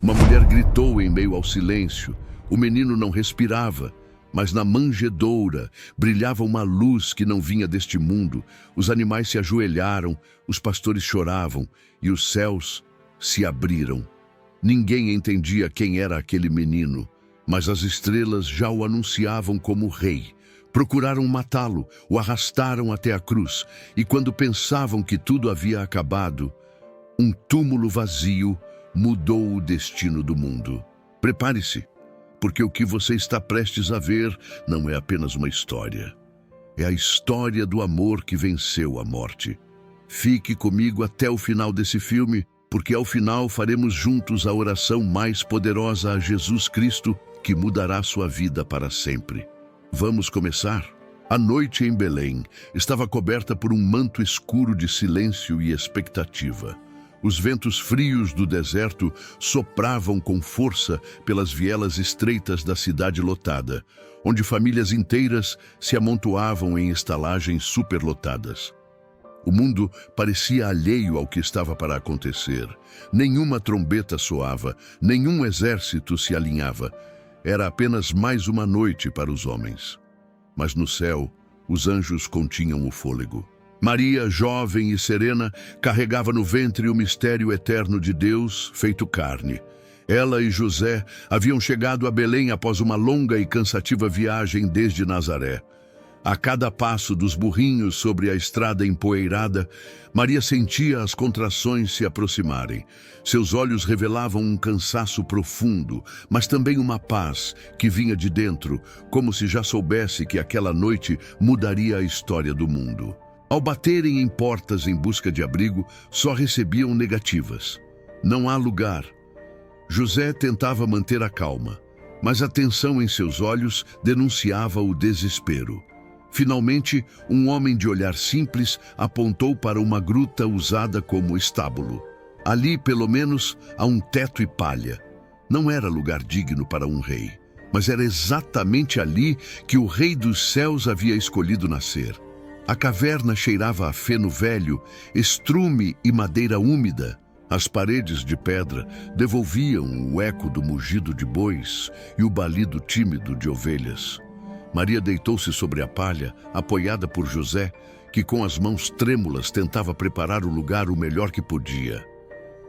Uma mulher gritou em meio ao silêncio. O menino não respirava, mas na manjedoura brilhava uma luz que não vinha deste mundo. Os animais se ajoelharam, os pastores choravam e os céus se abriram. Ninguém entendia quem era aquele menino, mas as estrelas já o anunciavam como rei. Procuraram matá-lo, o arrastaram até a cruz, e quando pensavam que tudo havia acabado, um túmulo vazio mudou o destino do mundo. Prepare-se, porque o que você está prestes a ver não é apenas uma história. É a história do amor que venceu a morte. Fique comigo até o final desse filme, porque ao final faremos juntos a oração mais poderosa a Jesus Cristo, que mudará sua vida para sempre. Vamos começar? A noite em Belém estava coberta por um manto escuro de silêncio e expectativa. Os ventos frios do deserto sopravam com força pelas vielas estreitas da cidade lotada, onde famílias inteiras se amontoavam em estalagens superlotadas. O mundo parecia alheio ao que estava para acontecer. Nenhuma trombeta soava, nenhum exército se alinhava. Era apenas mais uma noite para os homens. Mas no céu, os anjos continham o fôlego. Maria, jovem e serena, carregava no ventre o mistério eterno de Deus, feito carne. Ela e José haviam chegado a Belém após uma longa e cansativa viagem desde Nazaré. A cada passo dos burrinhos sobre a estrada empoeirada, Maria sentia as contrações se aproximarem. Seus olhos revelavam um cansaço profundo, mas também uma paz que vinha de dentro, como se já soubesse que aquela noite mudaria a história do mundo. Ao baterem em portas em busca de abrigo, só recebiam negativas. Não há lugar. José tentava manter a calma, mas a tensão em seus olhos denunciava o desespero. Finalmente, um homem de olhar simples apontou para uma gruta usada como estábulo. Ali, pelo menos, há um teto e palha. Não era lugar digno para um rei, mas era exatamente ali que o Rei dos Céus havia escolhido nascer. A caverna cheirava a feno velho, estrume e madeira úmida. As paredes de pedra devolviam o eco do mugido de bois e o balido tímido de ovelhas. Maria deitou-se sobre a palha, apoiada por José, que com as mãos trêmulas tentava preparar o lugar o melhor que podia.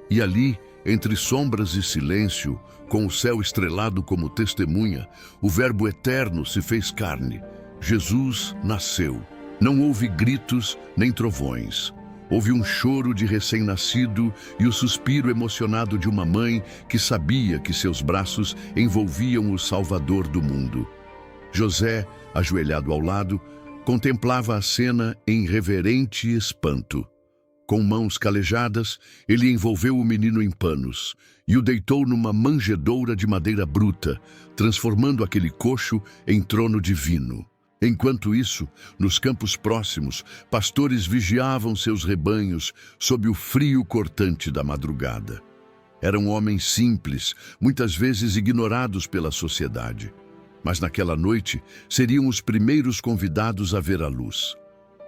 E ali, entre sombras e silêncio, com o céu estrelado como testemunha, o Verbo eterno se fez carne. Jesus nasceu. Não houve gritos nem trovões. Houve um choro de recém-nascido e o suspiro emocionado de uma mãe que sabia que seus braços envolviam o Salvador do mundo. José, ajoelhado ao lado, contemplava a cena em reverente espanto. Com mãos calejadas, ele envolveu o menino em panos e o deitou numa manjedoura de madeira bruta, transformando aquele coxo em trono divino. Enquanto isso, nos campos próximos, pastores vigiavam seus rebanhos sob o frio cortante da madrugada. Eram homens simples, muitas vezes ignorados pela sociedade. Mas naquela noite seriam os primeiros convidados a ver a luz.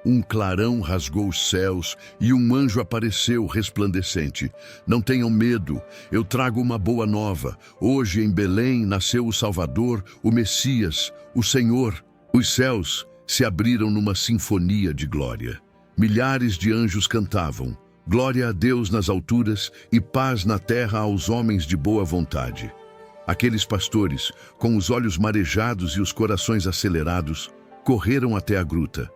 Um clarão rasgou os céus e um anjo apareceu resplandecente. Não tenham medo, eu trago uma boa nova. Hoje em Belém nasceu o Salvador, o Messias, o Senhor. Os céus se abriram numa sinfonia de glória. Milhares de anjos cantavam: glória a Deus nas alturas e paz na terra aos homens de boa vontade. Aqueles pastores, com os olhos marejados e os corações acelerados, correram até a gruta.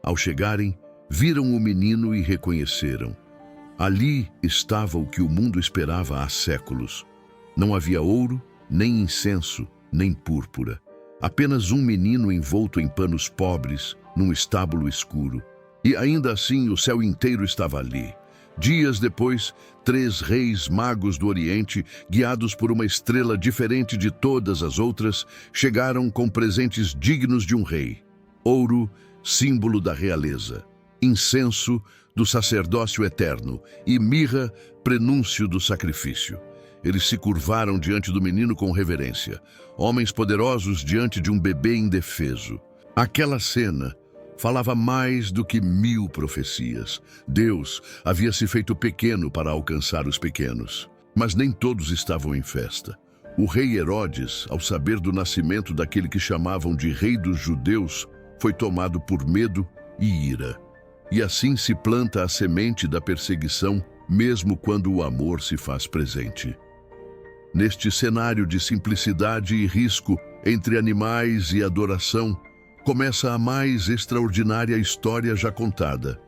Ao chegarem, viram o menino e reconheceram. Ali estava o que o mundo esperava há séculos. Não havia ouro, nem incenso, nem púrpura. Apenas um menino envolto em panos pobres, num estábulo escuro. E ainda assim o céu inteiro estava ali. Dias depois, 3 reis magos do Oriente, guiados por uma estrela diferente de todas as outras, chegaram com presentes dignos de um rei. Ouro, símbolo da realeza. Incenso, do sacerdócio eterno. E mirra, prenúncio do sacrifício. Eles se curvaram diante do menino com reverência. Homens poderosos diante de um bebê indefeso. Aquela cena falava mais do que 1000 profecias. Deus havia se feito pequeno para alcançar os pequenos. Mas nem todos estavam em festa. O rei Herodes, ao saber do nascimento daquele que chamavam de Rei dos Judeus, foi tomado por medo e ira. E assim se planta a semente da perseguição, mesmo quando o amor se faz presente. Neste cenário de simplicidade e risco entre animais e adoração, começa a mais extraordinária história já contada.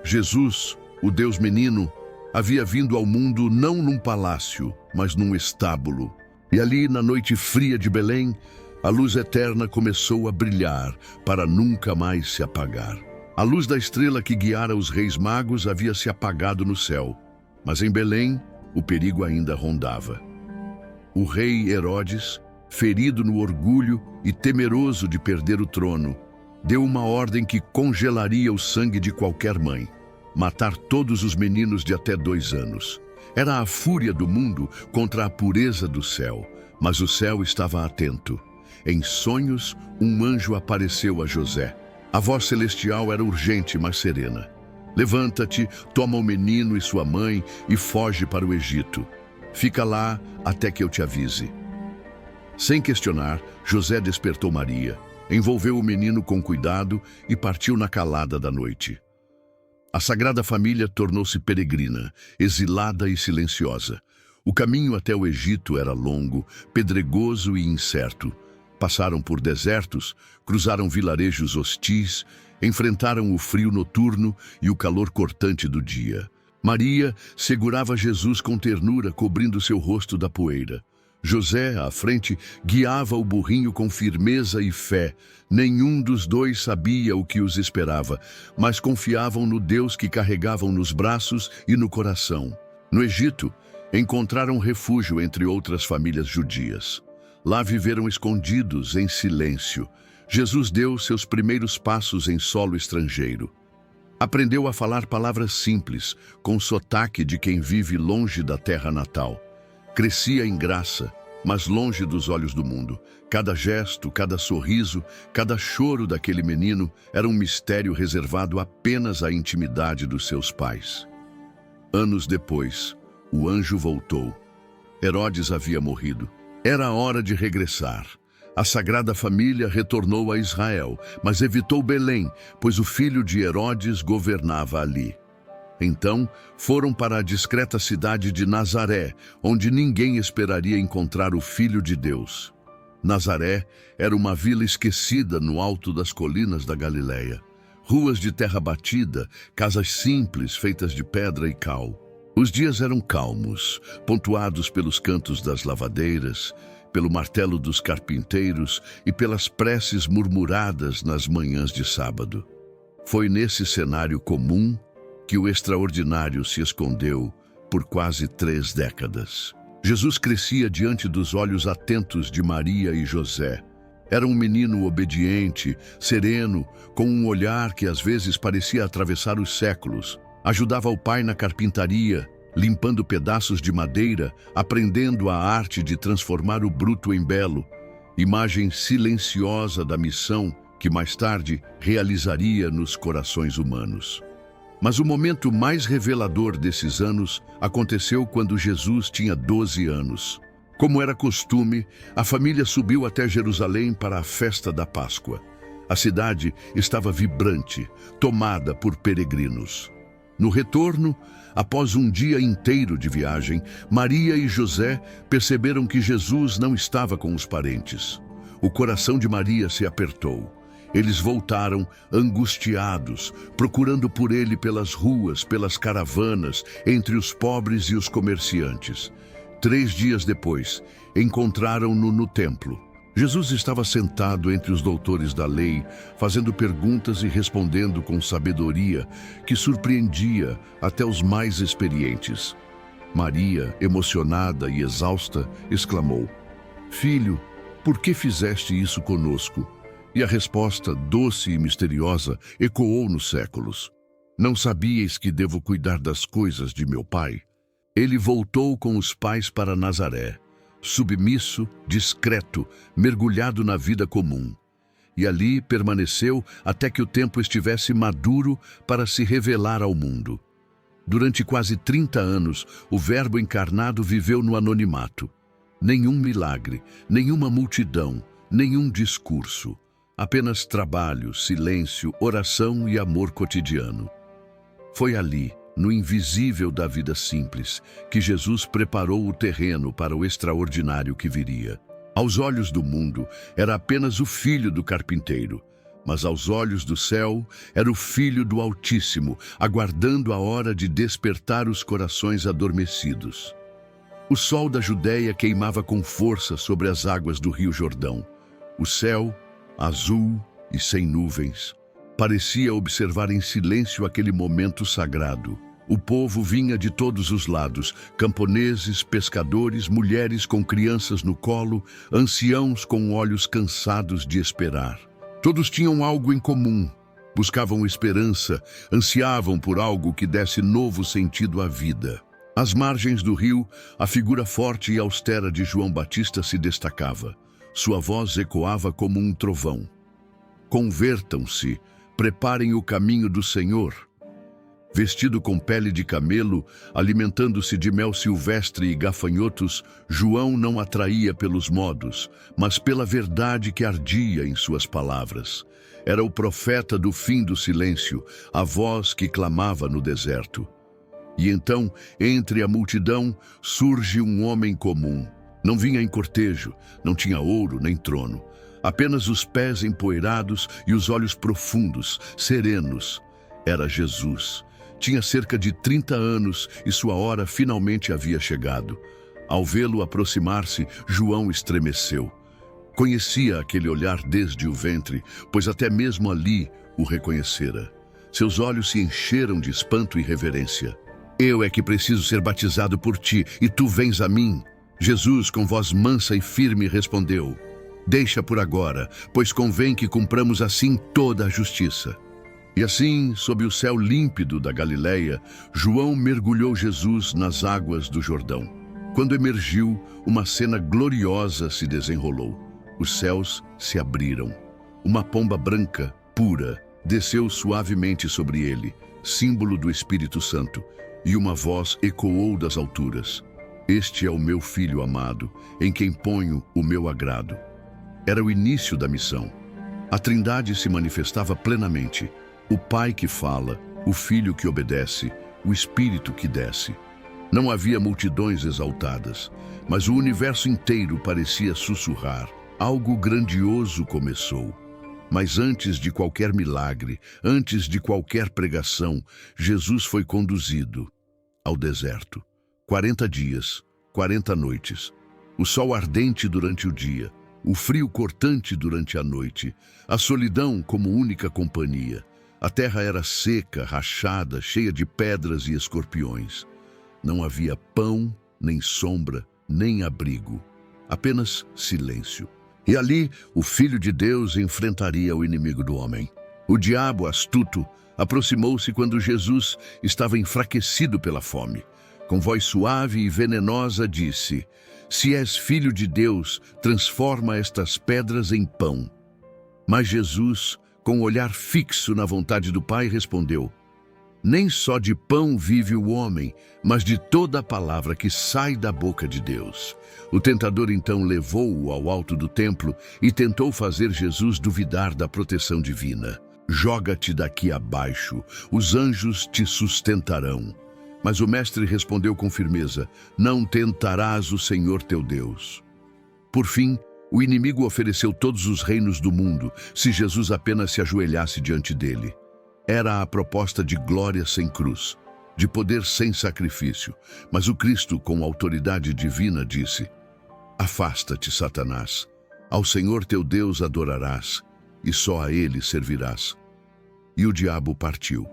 Jesus, o Deus menino, havia vindo ao mundo não num palácio, mas num estábulo. E ali, na noite fria de Belém, a luz eterna começou a brilhar para nunca mais se apagar. A luz da estrela que guiara os reis magos havia se apagado no céu, mas em Belém o perigo ainda rondava. O rei Herodes, ferido no orgulho e temeroso de perder o trono, deu uma ordem que congelaria o sangue de qualquer mãe, matar todos os meninos de até 2 anos. Era a fúria do mundo contra a pureza do céu, mas o céu estava atento. Em sonhos, um anjo apareceu a José. A voz celestial era urgente, mas serena. Levanta-te, toma o menino e sua mãe e foge para o Egito. Fica lá até que eu te avise. Sem questionar, José despertou Maria, envolveu o menino com cuidado e partiu na calada da noite. A Sagrada Família tornou-se peregrina, exilada e silenciosa. O caminho até o Egito era longo, pedregoso e incerto. Passaram por desertos, cruzaram vilarejos hostis, enfrentaram o frio noturno e o calor cortante do dia. Maria segurava Jesus com ternura, cobrindo seu rosto da poeira. José, à frente, guiava o burrinho com firmeza e fé. Nenhum dos dois sabia o que os esperava, mas confiavam no Deus que carregavam nos braços e no coração. No Egito, encontraram refúgio entre outras famílias judias. Lá viveram escondidos, em silêncio. Jesus deu seus primeiros passos em solo estrangeiro. Aprendeu a falar palavras simples, com sotaque de quem vive longe da terra natal. Crescia em graça, mas longe dos olhos do mundo. Cada gesto, cada sorriso, cada choro daquele menino era um mistério reservado apenas à intimidade dos seus pais. Anos depois, o anjo voltou. Herodes havia morrido. Era a hora de regressar. A Sagrada Família retornou a Israel, mas evitou Belém, pois o filho de Herodes governava ali. Então, foram para a discreta cidade de Nazaré, onde ninguém esperaria encontrar o Filho de Deus. Nazaré era uma vila esquecida no alto das colinas da Galileia. Ruas de terra batida, casas simples feitas de pedra e cal. Os dias eram calmos, pontuados pelos cantos das lavadeiras, pelo martelo dos carpinteiros e pelas preces murmuradas nas manhãs de sábado. Foi nesse cenário comum que o extraordinário se escondeu por quase 3 décadas. Jesus crescia diante dos olhos atentos de Maria e José. Era um menino obediente, sereno, com um olhar que às vezes parecia atravessar os séculos. Ajudava o pai na carpintaria, limpando pedaços de madeira, aprendendo a arte de transformar o bruto em belo, imagem silenciosa da missão que mais tarde realizaria nos corações humanos. Mas o momento mais revelador desses anos aconteceu quando Jesus tinha 12 anos. Como era costume, a família subiu até Jerusalém para a festa da Páscoa. A cidade estava vibrante, tomada por peregrinos. No retorno, após um dia inteiro de viagem, Maria e José perceberam que Jesus não estava com os parentes. O coração de Maria se apertou. Eles voltaram angustiados, procurando por ele pelas ruas, pelas caravanas, entre os pobres e os comerciantes. 3 dias depois, encontraram-no no templo. Jesus estava sentado entre os doutores da lei, fazendo perguntas e respondendo com sabedoria que surpreendia até os mais experientes. Maria, emocionada e exausta, exclamou: "Filho, por que fizeste isso conosco?" E a resposta, doce e misteriosa, ecoou nos séculos: "Não sabíeis que devo cuidar das coisas de meu pai?" Ele voltou com os pais para Nazaré, submisso, discreto, mergulhado na vida comum. E ali permaneceu até que o tempo estivesse maduro para se revelar ao mundo. Durante quase 30 anos, o Verbo encarnado viveu no anonimato. Nenhum milagre, nenhuma multidão, nenhum discurso. Apenas trabalho, silêncio, oração e amor cotidiano. Foi ali, no invisível da vida simples, que Jesus preparou o terreno para o extraordinário que viria. Aos olhos do mundo, era apenas o filho do carpinteiro, mas aos olhos do céu, era o Filho do Altíssimo, aguardando a hora de despertar os corações adormecidos. O sol da Judéia queimava com força sobre as águas do Rio Jordão. O céu, azul e sem nuvens, parecia observar em silêncio aquele momento sagrado. O povo vinha de todos os lados, camponeses, pescadores, mulheres com crianças no colo, anciãos com olhos cansados de esperar. Todos tinham algo em comum, buscavam esperança, ansiavam por algo que desse novo sentido à vida. Às margens do rio, a figura forte e austera de João Batista se destacava. Sua voz ecoava como um trovão. Convertam-se, preparem o caminho do Senhor. Vestido com pele de camelo, alimentando-se de mel silvestre e gafanhotos, João não atraía pelos modos, mas pela verdade que ardia em suas palavras. Era o profeta do fim do silêncio, a voz que clamava no deserto. E então, entre a multidão, surge um homem comum. Não vinha em cortejo, não tinha ouro nem trono. Apenas os pés empoeirados e os olhos profundos, serenos. Era Jesus. Tinha cerca de 30 anos e sua hora finalmente havia chegado. Ao vê-lo aproximar-se, João estremeceu. Conhecia aquele olhar desde o ventre, pois até mesmo ali o reconhecera. Seus olhos se encheram de espanto e reverência. Eu é que preciso ser batizado por ti, e tu vens a mim? Jesus, com voz mansa e firme, respondeu: Deixa por agora, pois convém que cumpramos assim toda a justiça. E assim, sob o céu límpido da Galileia, João mergulhou Jesus nas águas do Jordão. Quando emergiu, uma cena gloriosa se desenrolou. Os céus se abriram. Uma pomba branca, pura, desceu suavemente sobre ele, símbolo do Espírito Santo, e uma voz ecoou das alturas: Este é o meu Filho amado, em quem ponho o meu agrado. Era o início da missão. A Trindade se manifestava plenamente. O Pai que fala, o Filho que obedece, o Espírito que desce. Não havia multidões exaltadas, mas o universo inteiro parecia sussurrar. Algo grandioso começou. Mas antes de qualquer milagre, antes de qualquer pregação, Jesus foi conduzido ao deserto. 40 dias, 40 noites. O sol ardente durante o dia, o frio cortante durante a noite, a solidão como única companhia. A terra era seca, rachada, cheia de pedras e escorpiões. Não havia pão, nem sombra, nem abrigo. Apenas silêncio. E ali, o Filho de Deus enfrentaria o inimigo do homem. O diabo, astuto, aproximou-se quando Jesus estava enfraquecido pela fome. Com voz suave e venenosa disse: Se és Filho de Deus, transforma estas pedras em pão. Mas Jesus, com o olhar fixo na vontade do Pai, respondeu: Nem só de pão vive o homem, mas de toda a palavra que sai da boca de Deus. O tentador então levou-o ao alto do templo e tentou fazer Jesus duvidar da proteção divina. Joga-te daqui abaixo, os anjos te sustentarão. Mas o mestre respondeu com firmeza: Não tentarás o Senhor teu Deus. Por fim, o inimigo ofereceu todos os reinos do mundo, se Jesus apenas se ajoelhasse diante dele. Era a proposta de glória sem cruz, de poder sem sacrifício. Mas o Cristo, com autoridade divina, disse: Afasta-te, Satanás. Ao Senhor teu Deus adorarás, e só a Ele servirás. E o diabo partiu.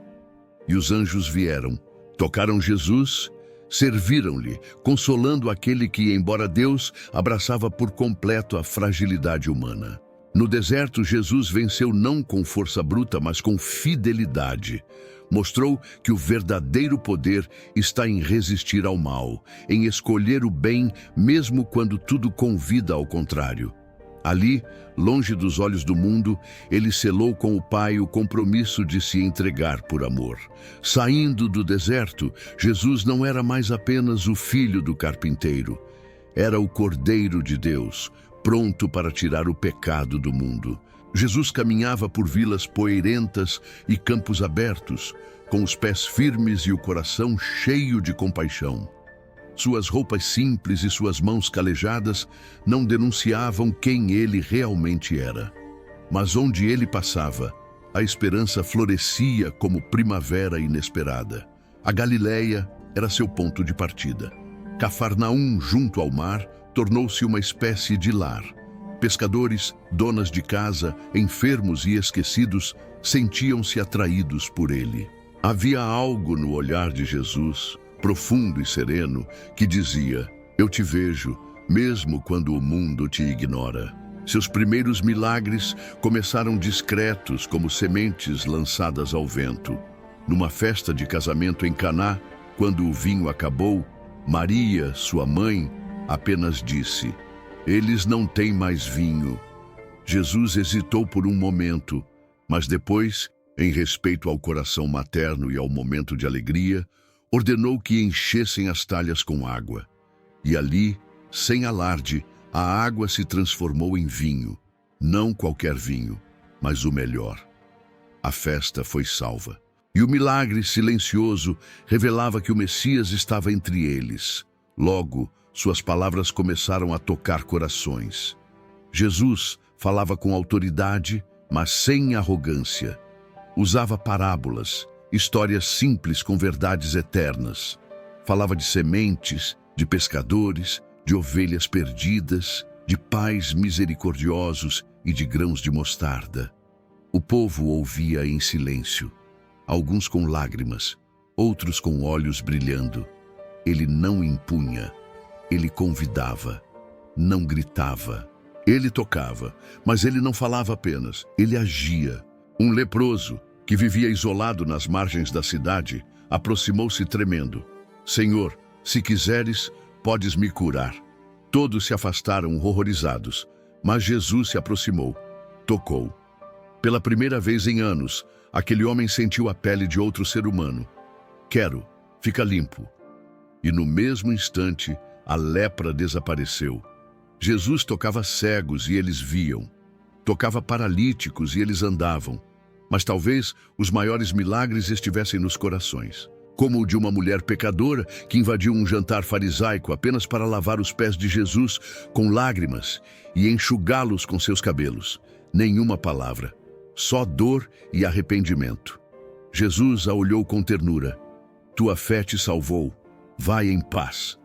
E os anjos vieram, tocaram Jesus, serviram-lhe, consolando aquele que, embora Deus, abraçava por completo a fragilidade humana. No deserto, Jesus venceu não com força bruta, mas com fidelidade. Mostrou que o verdadeiro poder está em resistir ao mal, em escolher o bem, mesmo quando tudo convida ao contrário. Ali, longe dos olhos do mundo, ele selou com o Pai o compromisso de se entregar por amor. Saindo do deserto, Jesus não era mais apenas o filho do carpinteiro. Era o Cordeiro de Deus, pronto para tirar o pecado do mundo. Jesus caminhava por vilas poeirentas e campos abertos, com os pés firmes e o coração cheio de compaixão. Suas roupas simples e suas mãos calejadas não denunciavam quem ele realmente era. Mas onde ele passava, a esperança florescia como primavera inesperada. A Galileia era seu ponto de partida. Cafarnaum, junto ao mar, tornou-se uma espécie de lar. Pescadores, donas de casa, enfermos e esquecidos sentiam-se atraídos por ele. Havia algo no olhar de Jesus, profundo e sereno, que dizia: eu te vejo, mesmo quando o mundo te ignora. Seus primeiros milagres começaram discretos, como sementes lançadas ao vento. Numa festa de casamento em Caná, quando o vinho acabou, Maria, sua mãe, apenas disse: eles não têm mais vinho. Jesus hesitou por um momento, mas depois, em respeito ao coração materno e ao momento de alegria, ordenou que enchessem as talhas com água. E ali, sem alarde, a água se transformou em vinho. Não qualquer vinho, mas o melhor. A festa foi salva. E o milagre silencioso revelava que o Messias estava entre eles. Logo, suas palavras começaram a tocar corações. Jesus falava com autoridade, mas sem arrogância. Usava parábolas, histórias simples com verdades eternas. Falava de sementes, de pescadores, de ovelhas perdidas, de pais misericordiosos e de grãos de mostarda. O povo ouvia em silêncio, alguns com lágrimas, outros com olhos brilhando. Ele não impunha, ele convidava, não gritava. Ele tocava, mas ele não falava apenas, ele agia. Um leproso, que vivia isolado nas margens da cidade, aproximou-se tremendo. Senhor, se quiseres, podes me curar. Todos se afastaram horrorizados, mas Jesus se aproximou, tocou. Pela primeira vez em anos, aquele homem sentiu a pele de outro ser humano. Quero, fica limpo. E no mesmo instante, a lepra desapareceu. Jesus tocava cegos e eles viam. Tocava paralíticos e eles andavam. Mas talvez os maiores milagres estivessem nos corações. Como o de uma mulher pecadora que invadiu um jantar farisaico apenas para lavar os pés de Jesus com lágrimas e enxugá-los com seus cabelos. Nenhuma palavra, só dor e arrependimento. Jesus a olhou com ternura. Tua fé te salvou, vai em paz.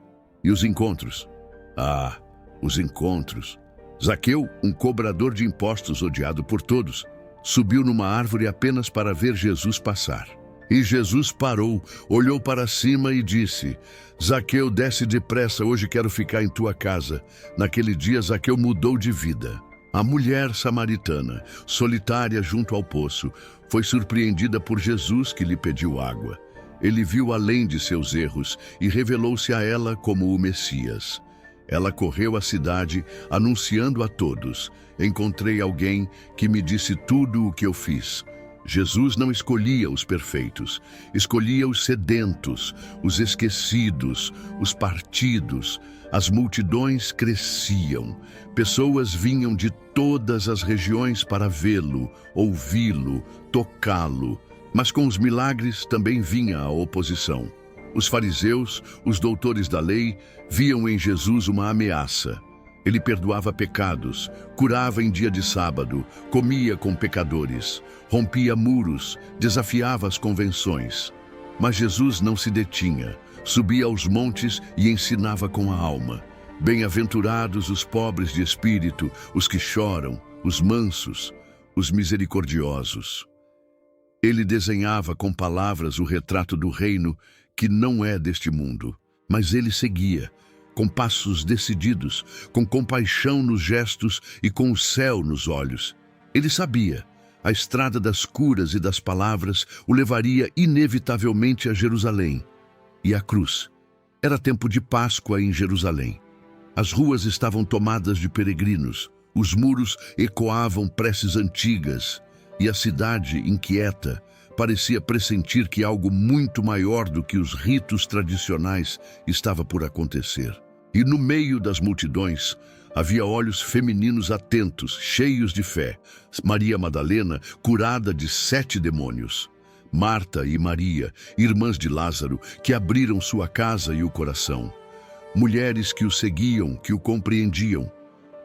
E os encontros? Ah, os encontros. Zaqueu, um cobrador de impostos odiado por todos, subiu numa árvore apenas para ver Jesus passar. E Jesus parou, olhou para cima e disse: Zaqueu, desce depressa, hoje quero ficar em tua casa. Naquele dia, Zaqueu mudou de vida. A mulher samaritana, solitária junto ao poço, foi surpreendida por Jesus que lhe pediu água. Ele viu além de seus erros e revelou-se a ela como o Messias. Ela correu à cidade, anunciando a todos: encontrei alguém que me disse tudo o que eu fiz. Jesus não escolhia os perfeitos, escolhia os sedentos, os esquecidos, os partidos. As multidões cresciam. Pessoas vinham de todas as regiões para vê-lo, ouvi-lo, tocá-lo. Mas com os milagres também vinha a oposição. Os fariseus, os doutores da lei, viam em Jesus uma ameaça. Ele perdoava pecados, curava em dia de sábado, comia com pecadores, rompia muros, desafiava as convenções. Mas Jesus não se detinha, subia aos montes e ensinava com a alma. Bem-aventurados os pobres de espírito, os que choram, os mansos, os misericordiosos. Ele desenhava com palavras o retrato do reino que não é deste mundo, mas ele seguia, com passos decididos, com compaixão nos gestos e com o céu nos olhos. Ele sabia, a estrada das curas e das palavras o levaria inevitavelmente a Jerusalém. E a cruz. Era tempo de Páscoa em Jerusalém. As ruas estavam tomadas de peregrinos. Os muros ecoavam preces antigas e a cidade, inquieta, parecia pressentir que algo muito maior do que os ritos tradicionais estava por acontecer. E no meio das multidões havia olhos femininos atentos, cheios de fé. Maria Madalena, curada de 7 demônios. Marta e Maria, irmãs de Lázaro, que abriram sua casa e o coração. Mulheres que o seguiam, que o compreendiam.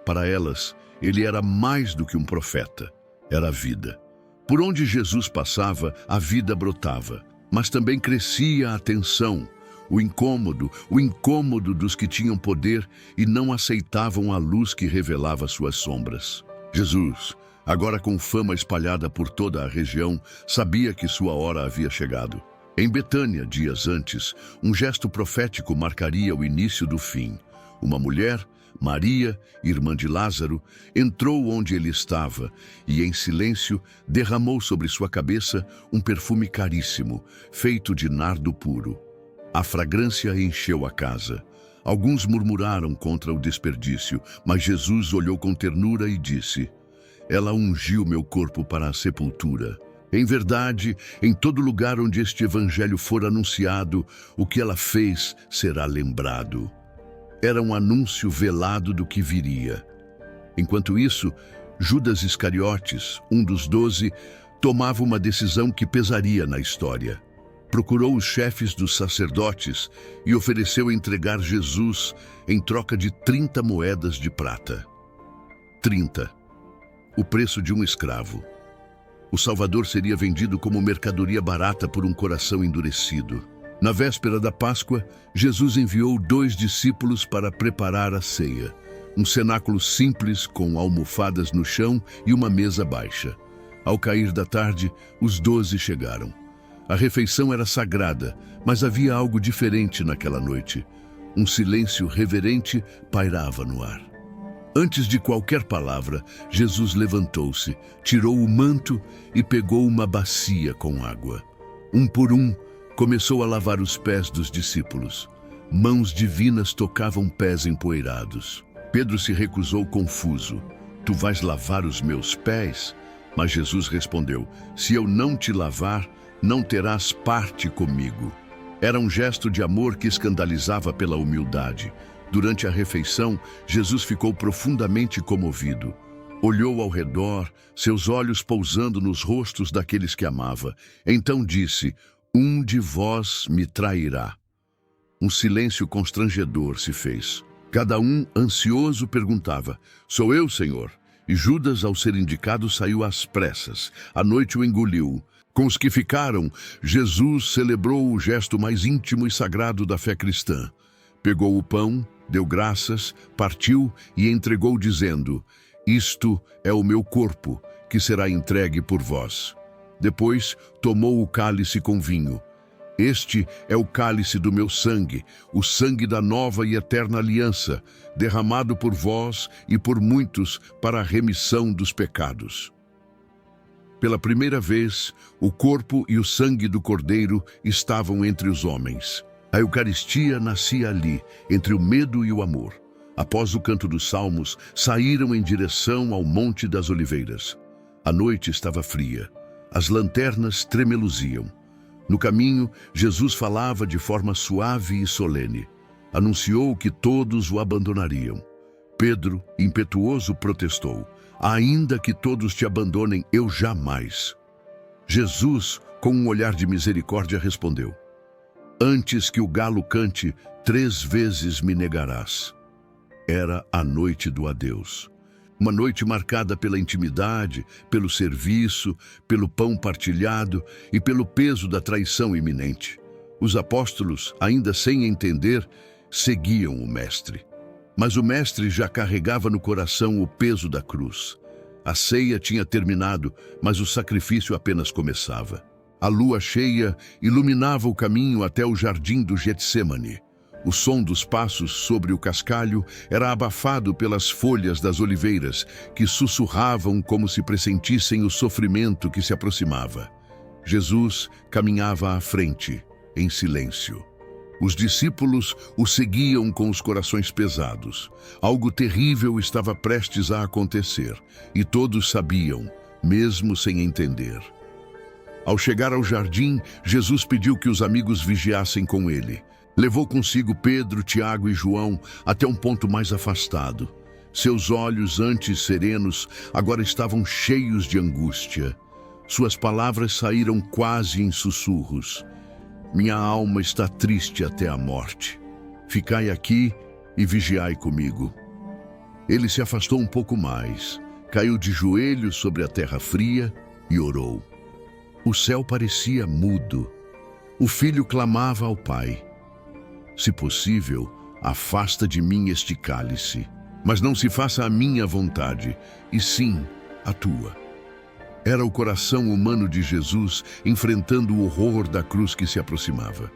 Para elas, ele era mais do que um profeta, era a vida. Por onde Jesus passava, a vida brotava, mas também crescia a tensão, o incômodo dos que tinham poder e não aceitavam a luz que revelava suas sombras. Jesus, agora com fama espalhada por toda a região, sabia que sua hora havia chegado. Em Betânia, dias antes, um gesto profético marcaria o início do fim. Uma mulher, Maria, irmã de Lázaro, entrou onde ele estava e, em silêncio, derramou sobre sua cabeça um perfume caríssimo, feito de nardo puro. A fragrância encheu a casa. Alguns murmuraram contra o desperdício, mas Jesus olhou com ternura e disse: "Ela ungiu meu corpo para a sepultura. Em verdade, em todo lugar onde este evangelho for anunciado, o que ela fez será lembrado." Era um anúncio velado do que viria. Enquanto isso, Judas Iscariotes, um dos 12, tomava uma decisão que pesaria na história. Procurou os chefes dos sacerdotes e ofereceu entregar Jesus em troca de 30 moedas de prata. 30. O preço de um escravo. O Salvador seria vendido como mercadoria barata por um coração endurecido. Na véspera da Páscoa, Jesus enviou 2 discípulos para preparar a ceia. Um cenáculo simples, com almofadas no chão e uma mesa baixa. Ao cair da tarde, os 12 chegaram. A refeição era sagrada, mas havia algo diferente naquela noite. Um silêncio reverente pairava no ar. Antes de qualquer palavra, Jesus levantou-se, tirou o manto e pegou uma bacia com água. Um por um, começou a lavar os pés dos discípulos. Mãos divinas tocavam pés empoeirados. Pedro se recusou confuso. "Tu vais lavar os meus pés?" Mas Jesus respondeu: "Se eu não te lavar, não terás parte comigo." Era um gesto de amor que escandalizava pela humildade. Durante a refeição, Jesus ficou profundamente comovido. Olhou ao redor, seus olhos pousando nos rostos daqueles que amava. Então disse: "Um de vós me trairá." Um silêncio constrangedor se fez. Cada um, ansioso, perguntava: "Sou eu, Senhor?" E Judas, ao ser indicado, saiu às pressas. A noite o engoliu. Com os que ficaram, Jesus celebrou o gesto mais íntimo e sagrado da fé cristã. Pegou o pão, deu graças, partiu e entregou, dizendo: "Isto é o meu corpo, que será entregue por vós." Depois, tomou o cálice com vinho. "Este é o cálice do meu sangue, o sangue da nova e eterna aliança, derramado por vós e por muitos para a remissão dos pecados." Pela primeira vez, o corpo e o sangue do Cordeiro estavam entre os homens. A Eucaristia nascia ali, entre o medo e o amor. Após o canto dos salmos, saíram em direção ao Monte das Oliveiras. A noite estava fria. As lanternas tremeluziam. No caminho, Jesus falava de forma suave e solene. Anunciou que todos o abandonariam. Pedro, impetuoso, protestou: "Ainda que todos te abandonem, eu jamais." Jesus, com um olhar de misericórdia, respondeu: "Antes que o galo cante, 3 vezes me negarás." Era a noite do adeus. Uma noite marcada pela intimidade, pelo serviço, pelo pão partilhado e pelo peso da traição iminente. Os apóstolos, ainda sem entender, seguiam o Mestre. Mas o Mestre já carregava no coração o peso da cruz. A ceia tinha terminado, mas o sacrifício apenas começava. A lua cheia iluminava o caminho até o jardim do Getsêmani. O som dos passos sobre o cascalho era abafado pelas folhas das oliveiras, que sussurravam como se pressentissem o sofrimento que se aproximava. Jesus caminhava à frente, em silêncio. Os discípulos o seguiam com os corações pesados. Algo terrível estava prestes a acontecer, e todos sabiam, mesmo sem entender. Ao chegar ao jardim, Jesus pediu que os amigos vigiassem com ele. Levou consigo Pedro, Tiago e João até um ponto mais afastado. Seus olhos, antes serenos, agora estavam cheios de angústia. Suas palavras saíram quase em sussurros. Minha alma está triste até a morte. Ficai aqui e vigiai comigo. Ele se afastou um pouco mais, caiu de joelhos sobre a terra fria e orou. O céu parecia mudo. O filho clamava ao pai: se possível, afasta de mim este cálice, mas não se faça a minha vontade, e sim a tua. Era o coração humano de Jesus enfrentando o horror da cruz que se aproximava.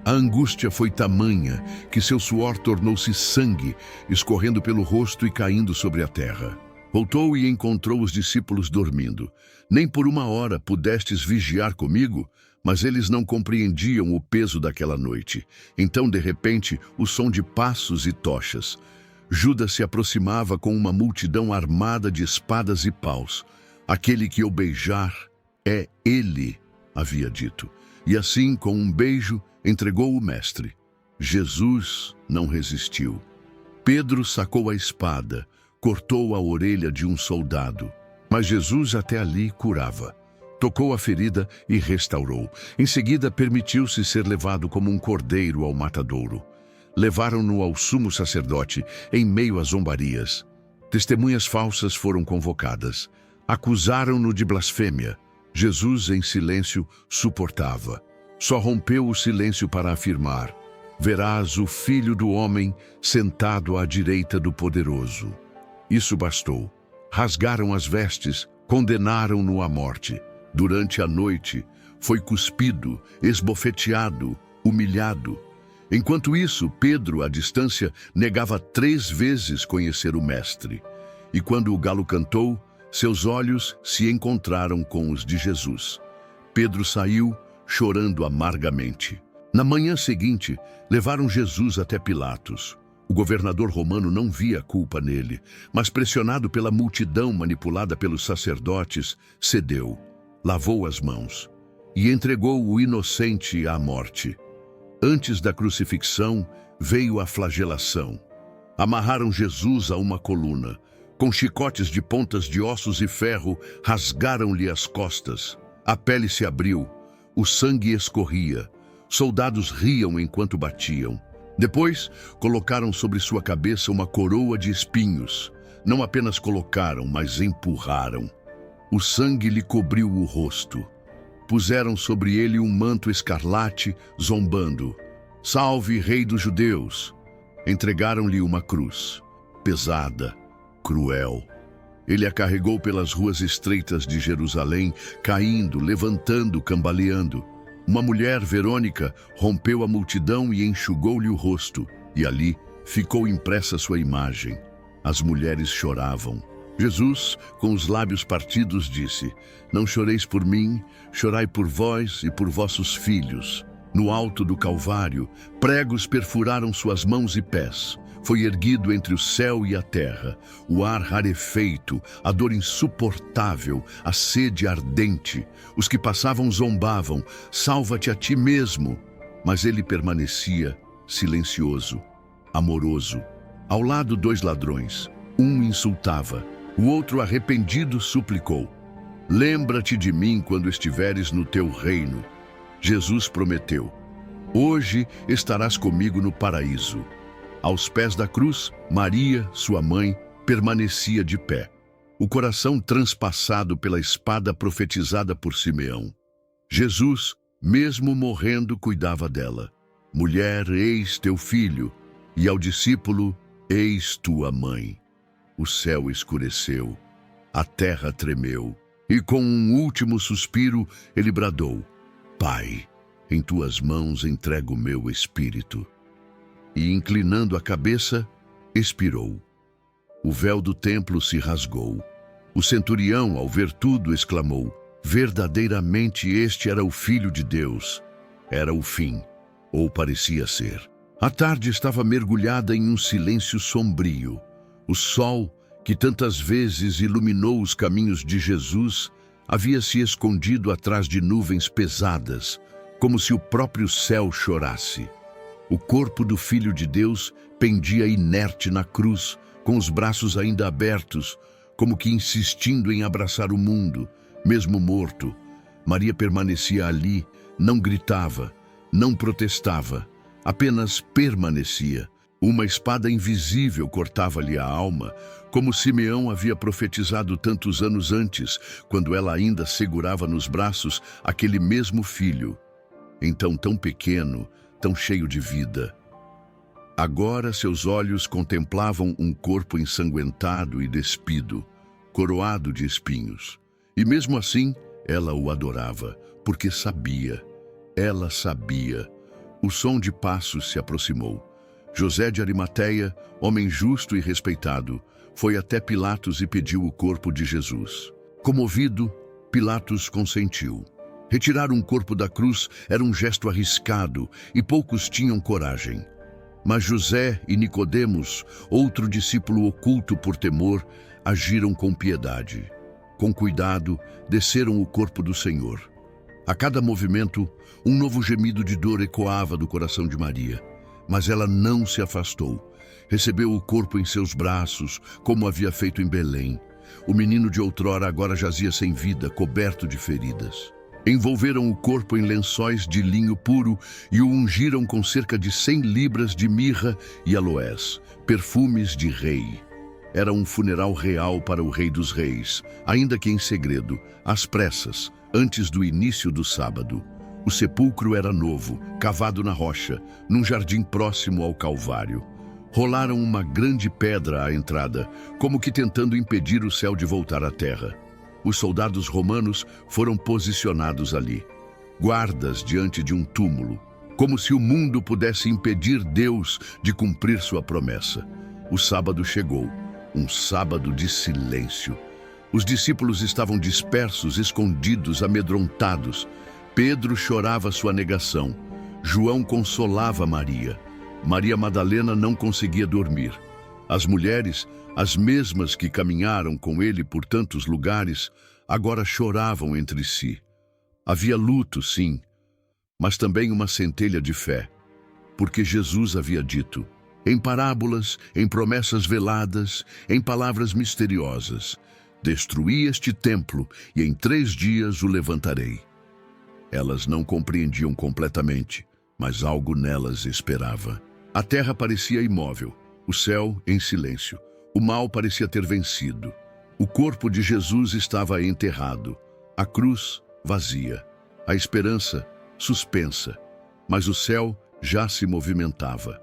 A angústia foi tamanha que seu suor tornou-se sangue, escorrendo pelo rosto e caindo sobre a terra. Voltou e encontrou os discípulos dormindo. Nem por uma hora pudestes vigiar comigo? Mas eles não compreendiam o peso daquela noite. Então, de repente, o som de passos e tochas. Judas se aproximava com uma multidão armada de espadas e paus. Aquele que eu beijar é ele, havia dito. E assim, com um beijo, entregou o mestre. Jesus não resistiu. Pedro sacou a espada, cortou a orelha de um soldado. Mas Jesus até ali curava. Tocou a ferida e restaurou. Em seguida, permitiu-se ser levado como um cordeiro ao matadouro. Levaram-no ao sumo sacerdote, em meio a zombarias. Testemunhas falsas foram convocadas. Acusaram-no de blasfêmia. Jesus, em silêncio, suportava. Só rompeu o silêncio para afirmar: verás o Filho do Homem sentado à direita do Poderoso. Isso bastou. Rasgaram as vestes, condenaram-no à morte. Durante a noite, foi cuspido, esbofeteado, humilhado. Enquanto isso, Pedro, à distância, negava 3 vezes conhecer o Mestre. E quando o galo cantou, seus olhos se encontraram com os de Jesus. Pedro saiu, chorando amargamente. Na manhã seguinte, levaram Jesus até Pilatos. O governador romano não via culpa nele, mas pressionado pela multidão manipulada pelos sacerdotes, cedeu, lavou as mãos e entregou o inocente à morte. Antes da crucifixão, veio a flagelação. Amarraram Jesus a uma coluna. Com chicotes de pontas de ossos e ferro, rasgaram-lhe as costas. A pele se abriu, o sangue escorria. Soldados riam enquanto batiam. Depois, colocaram sobre sua cabeça uma coroa de espinhos. Não apenas colocaram, mas empurraram. O sangue lhe cobriu o rosto. Puseram sobre ele um manto escarlate, zombando: salve, rei dos judeus! Entregaram-lhe uma cruz, pesada, cruel. Ele a carregou pelas ruas estreitas de Jerusalém, caindo, levantando, cambaleando. Uma mulher, Verônica, rompeu a multidão e enxugou-lhe o rosto, e ali ficou impressa sua imagem. As mulheres choravam. Jesus, com os lábios partidos, disse: não choreis por mim, chorai por vós e por vossos filhos. No alto do Calvário, pregos perfuraram suas mãos e pés. Foi erguido entre o céu e a terra, o ar rarefeito, a dor insuportável, a sede ardente. Os que passavam zombavam: salva-te a ti mesmo. Mas ele permanecia silencioso, amoroso. Ao lado, 2 ladrões. Um insultava, o outro, arrependido, suplicou: lembra-te de mim quando estiveres no teu reino. Jesus prometeu: hoje estarás comigo no paraíso. Aos pés da cruz, Maria, sua mãe, permanecia de pé, o coração transpassado pela espada profetizada por Simeão. Jesus, mesmo morrendo, cuidava dela. Mulher, eis teu filho, e ao discípulo, eis tua mãe. O céu escureceu, a terra tremeu, e com um último suspiro, ele bradou: Pai, em tuas mãos entrego o meu espírito. E, inclinando a cabeça, expirou. O véu do templo se rasgou. O centurião, ao ver tudo, exclamou: verdadeiramente este era o Filho de Deus. Era o fim. ou parecia ser. A tarde estava mergulhada em um silêncio sombrio. O sol, que tantas vezes iluminou os caminhos de Jesus, havia se escondido atrás de nuvens pesadas, como se o próprio céu chorasse. O corpo do Filho de Deus pendia inerte na cruz, com os braços ainda abertos, como que insistindo em abraçar o mundo, mesmo morto. Maria permanecia ali, não gritava, não protestava, apenas permanecia. Uma espada invisível cortava-lhe a alma, como Simeão havia profetizado tantos anos antes, quando ela ainda segurava nos braços aquele mesmo filho, então tão pequeno, tão cheio de vida. Agora seus olhos contemplavam um corpo ensanguentado e despido, coroado de espinhos. E mesmo assim, ela o adorava, porque sabia, ela sabia. O som de passos se aproximou. José de Arimateia, homem justo e respeitado, foi até Pilatos e pediu o corpo de Jesus. Comovido, Pilatos consentiu. Retirar um corpo da cruz era um gesto arriscado e poucos tinham coragem. Mas José e Nicodemos, outro discípulo oculto por temor, agiram com piedade. Com cuidado, desceram o corpo do Senhor. A cada movimento, um novo gemido de dor ecoava do coração de Maria. Mas ela não se afastou. Recebeu o corpo em seus braços, como havia feito em Belém. O menino de outrora agora jazia sem vida, coberto de feridas. Envolveram o corpo em lençóis de linho puro e o ungiram com cerca de 100 libras de mirra e aloés, perfumes de rei. Era um funeral real para o Rei dos Reis, ainda que em segredo, às pressas, antes do início do sábado. O sepulcro era novo, cavado na rocha, num jardim próximo ao Calvário. Rolaram uma grande pedra à entrada, como que tentando impedir o céu de voltar à terra. Os soldados romanos foram posicionados ali, guardas diante de um túmulo, como se o mundo pudesse impedir Deus de cumprir sua promessa. O sábado chegou, um sábado de silêncio. Os discípulos estavam dispersos, escondidos, amedrontados. Pedro chorava sua negação. João consolava Maria. Maria Madalena não conseguia dormir. As mulheres, as mesmas que caminharam com ele por tantos lugares, agora choravam entre si. Havia luto, sim, mas também uma centelha de fé, porque Jesus havia dito, em parábolas, em promessas veladas, em palavras misteriosas, destruí este templo e em 3 dias o levantarei. Elas não compreendiam completamente, mas algo nelas esperava. A terra parecia imóvel, o céu em silêncio. O mal parecia ter vencido. O corpo de Jesus estava enterrado, a cruz vazia, a esperança suspensa, mas o céu já se movimentava.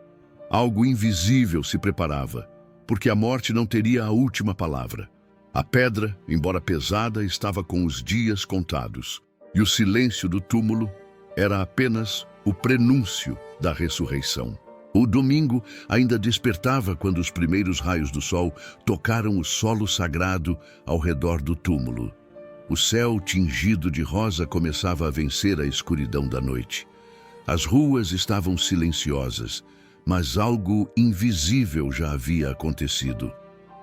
Algo invisível se preparava, porque a morte não teria a última palavra. A pedra, embora pesada, estava com os dias contados, e o silêncio do túmulo era apenas o prenúncio da ressurreição. O domingo ainda despertava quando os primeiros raios do sol tocaram o solo sagrado ao redor do túmulo. O céu tingido de rosa começava a vencer a escuridão da noite. As ruas estavam silenciosas, mas algo invisível já havia acontecido.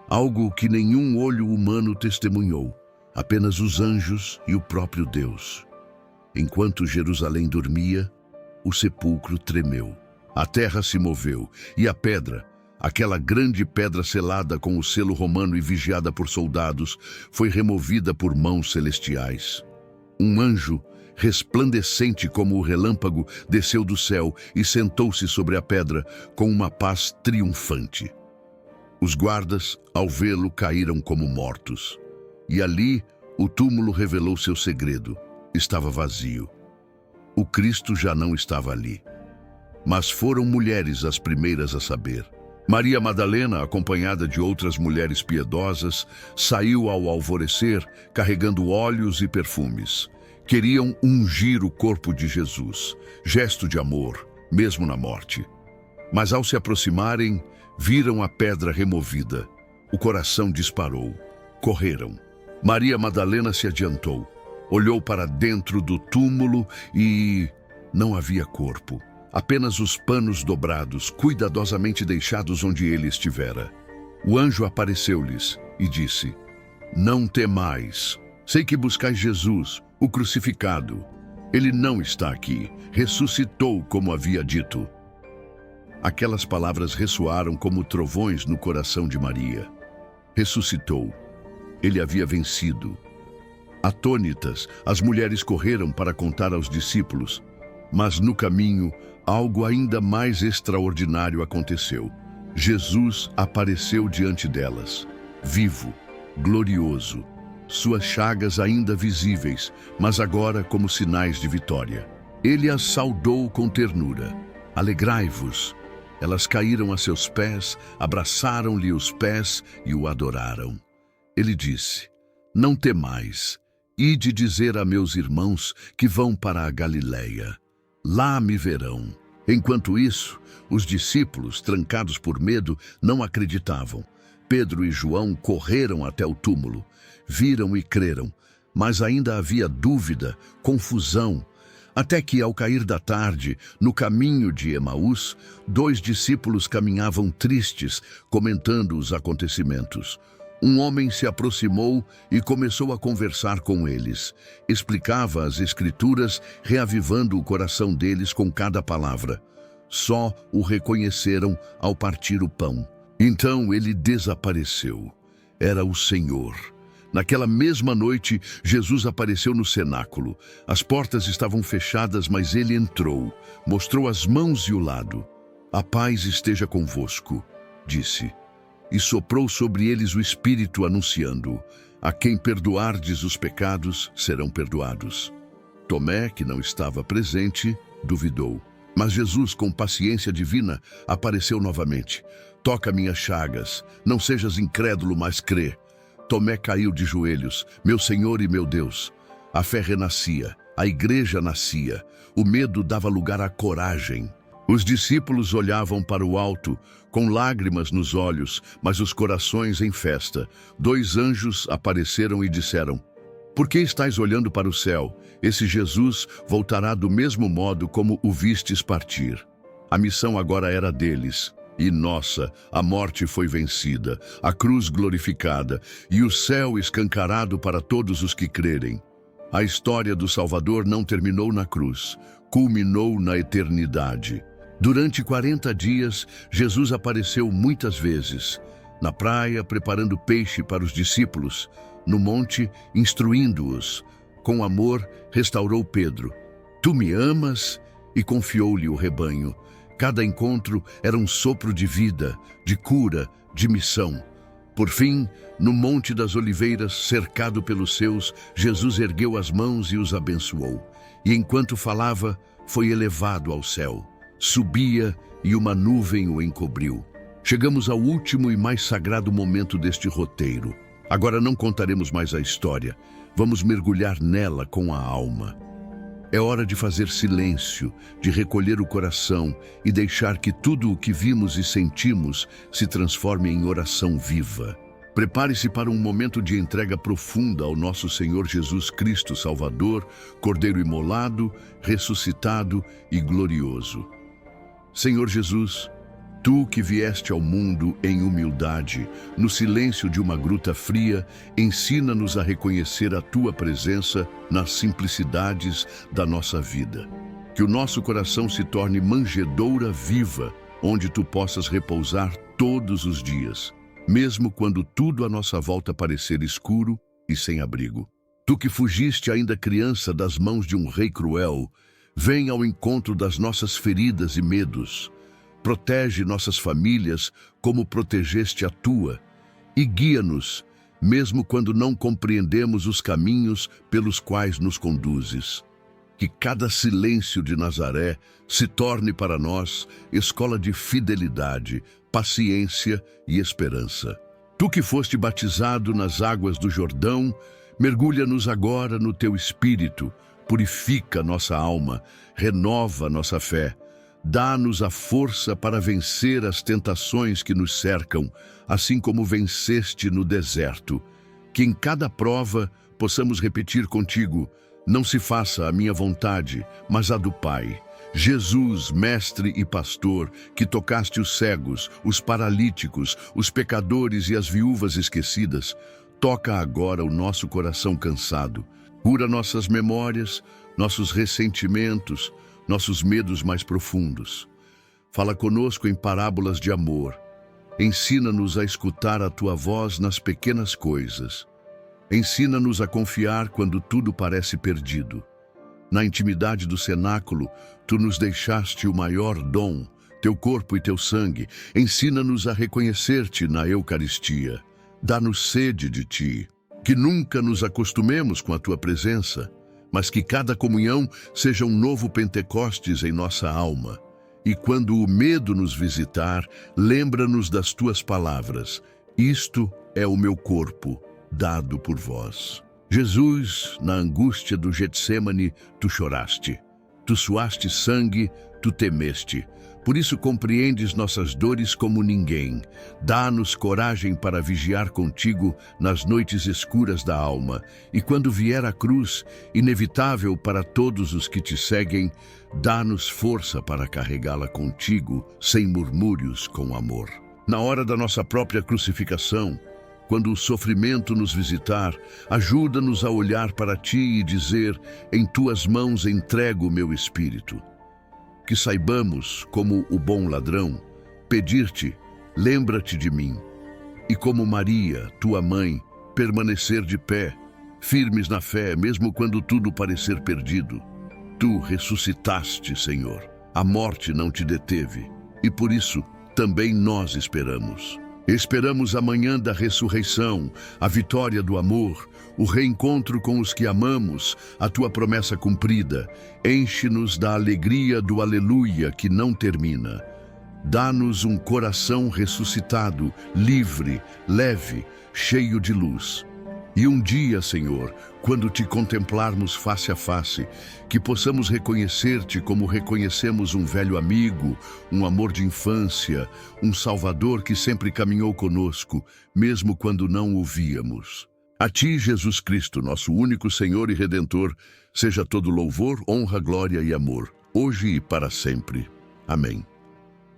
Algo que nenhum olho humano testemunhou, apenas os anjos e o próprio Deus. Enquanto Jerusalém dormia, o sepulcro tremeu. A terra se moveu e a pedra, aquela grande pedra selada com o selo romano e vigiada por soldados, foi removida por mãos celestiais. Um anjo, resplandecente como o relâmpago, desceu do céu e sentou-se sobre a pedra com uma paz triunfante. Os guardas, ao vê-lo, caíram como mortos. E ali, o túmulo revelou seu segredo. Estava vazio. O Cristo já não estava ali. Mas foram mulheres as primeiras a saber. Maria Madalena, acompanhada de outras mulheres piedosas, saiu ao alvorecer, carregando óleos e perfumes. Queriam ungir o corpo de Jesus, gesto de amor, mesmo na morte. Mas ao se aproximarem, viram a pedra removida. O coração disparou. Correram. Maria Madalena se adiantou. Olhou para dentro do túmulo e não havia corpo. apenas os panos dobrados, cuidadosamente deixados onde ele estivera. O anjo apareceu-lhes e disse: Não temais. Sei que buscais Jesus, o crucificado. Ele não está aqui. Ressuscitou, como havia dito. Aquelas palavras ressoaram como trovões no coração de Maria. Ressuscitou. Ele havia vencido. Atônitas, as mulheres correram para contar aos discípulos, mas no caminho, algo ainda mais extraordinário aconteceu. Jesus apareceu diante delas, vivo, glorioso, suas chagas ainda visíveis, mas agora como sinais de vitória. Ele as saudou com ternura. Alegrai-vos. Elas caíram a seus pés, abraçaram-lhe os pés e o adoraram. Ele disse: Não temais. Ide dizer a meus irmãos que vão para a Galileia. Lá me verão. Enquanto isso, os discípulos, trancados por medo, não acreditavam. Pedro e João correram até o túmulo. Viram e creram, mas ainda havia dúvida, confusão. Até que, ao cair da tarde, no caminho de Emaús, 2 discípulos caminhavam tristes, comentando os acontecimentos. Um homem se aproximou e começou a conversar com eles. Explicava as Escrituras, reavivando o coração deles com cada palavra. Só o reconheceram ao partir o pão. Então ele desapareceu. Era o Senhor. Naquela mesma noite, Jesus apareceu no cenáculo. As portas estavam fechadas, mas ele entrou, mostrou as mãos e o lado. A paz esteja convosco, disse. E soprou sobre eles o Espírito, anunciando: A quem perdoardes os pecados, serão perdoados. Tomé, que não estava presente, duvidou. Mas Jesus, com paciência divina, apareceu novamente. Toca minhas chagas, não sejas incrédulo, mas crê. Tomé caiu de joelhos, meu Senhor e meu Deus. A fé renascia, a igreja nascia, o medo dava lugar à coragem. Os discípulos olhavam para o alto, com lágrimas nos olhos, mas os corações em festa. 2 anjos apareceram e disseram: Por que estáis olhando para o céu? Esse Jesus voltará do mesmo modo como o vistes partir. A missão agora era deles. E nossa, a morte foi vencida, a cruz glorificada e o céu escancarado para todos os que crerem. A história do Salvador não terminou na cruz, culminou na eternidade. Durante 40 dias, Jesus apareceu muitas vezes. Na praia, preparando peixe para os discípulos. No monte, instruindo-os. Com amor, restaurou Pedro. Tu me amas? E confiou-lhe o rebanho. Cada encontro era um sopro de vida, de cura, de missão. Por fim, no Monte das Oliveiras, cercado pelos seus, Jesus ergueu as mãos e os abençoou. E enquanto falava, foi elevado ao céu. Subia e uma nuvem o encobriu. Chegamos ao último e mais sagrado momento deste roteiro. Agora não contaremos mais a história. Vamos mergulhar nela com a alma. É hora de fazer silêncio, de recolher o coração e deixar que tudo o que vimos e sentimos se transforme em oração viva. Prepare-se para um momento de entrega profunda ao nosso Senhor Jesus Cristo Salvador, Cordeiro imolado, ressuscitado e glorioso. Senhor Jesus, Tu que vieste ao mundo em humildade, no silêncio de uma gruta fria, ensina-nos a reconhecer a Tua presença nas simplicidades da nossa vida. Que o nosso coração se torne manjedoura viva, onde Tu possas repousar todos os dias, mesmo quando tudo à nossa volta parecer escuro e sem abrigo. Tu que fugiste ainda criança das mãos de um rei cruel, vem ao encontro das nossas feridas e medos. Protege nossas famílias como protegeste a Tua e guia-nos, mesmo quando não compreendemos os caminhos pelos quais nos conduzes. Que cada silêncio de Nazaré se torne para nós escola de fidelidade, paciência e esperança. Tu que foste batizado nas águas do Jordão, mergulha-nos agora no Teu Espírito, purifica nossa alma, renova nossa fé. Dá-nos a força para vencer as tentações que nos cercam, assim como venceste no deserto. Que em cada prova possamos repetir contigo: não se faça a minha vontade, mas a do Pai. Jesus, mestre e pastor, que tocaste os cegos, os paralíticos, os pecadores e as viúvas esquecidas, toca agora o nosso coração cansado. Cura nossas memórias, nossos ressentimentos, nossos medos mais profundos. Fala conosco em parábolas de amor. Ensina-nos a escutar a tua voz nas pequenas coisas. Ensina-nos a confiar quando tudo parece perdido. Na intimidade do cenáculo, tu nos deixaste o maior dom, teu corpo e teu sangue. Ensina-nos a reconhecer-te na Eucaristia. Dá-nos sede de ti. Que nunca nos acostumemos com a tua presença, mas que cada comunhão seja um novo Pentecostes em nossa alma. E quando o medo nos visitar, lembra-nos das tuas palavras. Isto é o meu corpo, dado por vós. Jesus, na angústia do Getsêmani, tu choraste. Tu suaste sangue, tu temeste. Por isso compreendes nossas dores como ninguém. Dá-nos coragem para vigiar contigo nas noites escuras da alma. E quando vier a cruz, inevitável para todos os que te seguem, dá-nos força para carregá-la contigo, sem murmúrios, com amor. Na hora da nossa própria crucificação, quando o sofrimento nos visitar, ajuda-nos a olhar para ti e dizer: em tuas mãos entrego o meu espírito. Que saibamos, como o bom ladrão, pedir-te: lembra-te de mim. E como Maria, tua mãe, permanecer de pé, firmes na fé, mesmo quando tudo parecer perdido. Tu ressuscitaste, Senhor. A morte não te deteve, e por isso também nós esperamos. Esperamos a manhã da ressurreição, a vitória do amor, o reencontro com os que amamos, a tua promessa cumprida. Enche-nos da alegria do aleluia que não termina. Dá-nos um coração ressuscitado, livre, leve, cheio de luz. E um dia, Senhor, quando te contemplarmos face a face, que possamos reconhecer-te como reconhecemos um velho amigo, um amor de infância, um Salvador que sempre caminhou conosco, mesmo quando não o víamos. A ti, Jesus Cristo, nosso único Senhor e Redentor, seja todo louvor, honra, glória e amor, hoje e para sempre. Amém.